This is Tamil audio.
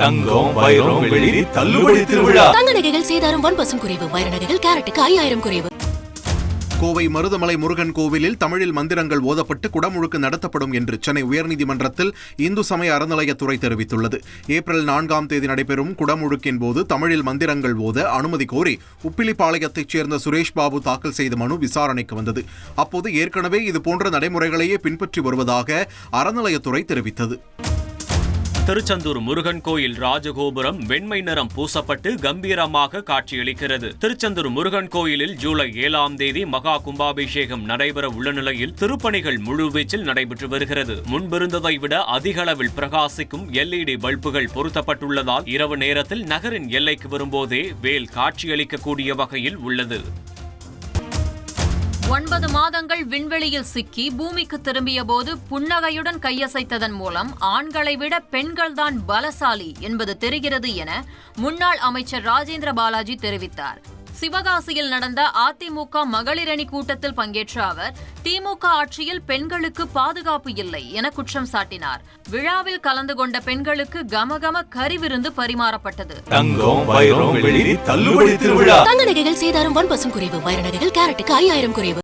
தங்கம், வைரம், வெள்ளி தள்ளுபடி திருவிழா. தங்க நகைகள் சேதாரம் 1% குறைவு. வைர நகைகள் கேரட்டுக்கு 5000 குறைவு. கோவை மருதமலை முருகன் கோவிலில் தமிழில் மந்திரங்கள் ஓதப்பட்டு குடமுழுக்கு நடத்தப்படும் என்று சென்னை உயர்நீதிமன்றத்தில் இந்து சமய அறநிலையத்துறை தெரிவித்துள்ளது. ஏப்ரல் 4ஆம் தேதி நடைபெறும் குடமுழுக்கின் போது தமிழில் மந்திரங்கள் ஓத அனுமதி கோரி உப்பிலிப்பாளையத்தைச் சேர்ந்த சுரேஷ் பாபு தாக்கல் செய்த மனு விசாரணைக்கு வந்தது. அப்போது ஏற்கனவே இதுபோன்ற நடைமுறைகளையே பின்பற்றி வருவதாக அறநிலையத்துறை தெரிவித்தது. திருச்செந்தூர் முருகன் கோயில் ராஜகோபுரம் வெண்மை நிறம் பூசப்பட்டு கம்பீரமாக காட்சியளிக்கிறது. திருச்செந்தூர் முருகன் கோயிலில் ஜூலை 7ஆம் தேதி மகா கும்பாபிஷேகம் நடைபெற உள்ள நிலையில் திருப்பணிகள் முழுவீச்சில் நடைபெற்று வருகிறது. முன்பிருந்ததை விட அதிக அளவில் பிரகாசிக்கும் LED பல்புகள் பொருத்தப்பட்டுள்ளதால் இரவு நேரத்தில் நகரின் எல்லைக்கு வரும்போதே வேல் காட்சியளிக்கக்கூடிய வகையில் உள்ளது. 9 மாதங்கள் விண்வெளியில் சிக்கி பூமிக்கு திரும்பிய போது புன்னகையுடன் கையசைத்ததன் மூலம் ஆண்களை விட பெண்கள்தான் பலசாலி என்பது தெரிகிறது என முன்னாள் அமைச்சர் ராஜேந்திர பாலாஜி தெரிவித்தார். சிவகாசியில் நடந்த அதிமுக மகளிரணி கூட்டத்தில் பங்கேற்ற அவர் திமுக ஆட்சியில் பெண்களுக்கு பாதுகாப்பு இல்லை என குற்றம் சாட்டினார். விழாவில் கலந்து கொண்ட பெண்களுக்கு கமகம கறிவிருந்து பரிமாறப்பட்டது. தங்கம், வைரம், வெள்ளி தள்ளுபடி திருவிழா. தங்க நகைகள் சேதாரம் 1% குறைவு. வைர நகைகள் கேரட்டுக்கு 5000 குறைவு.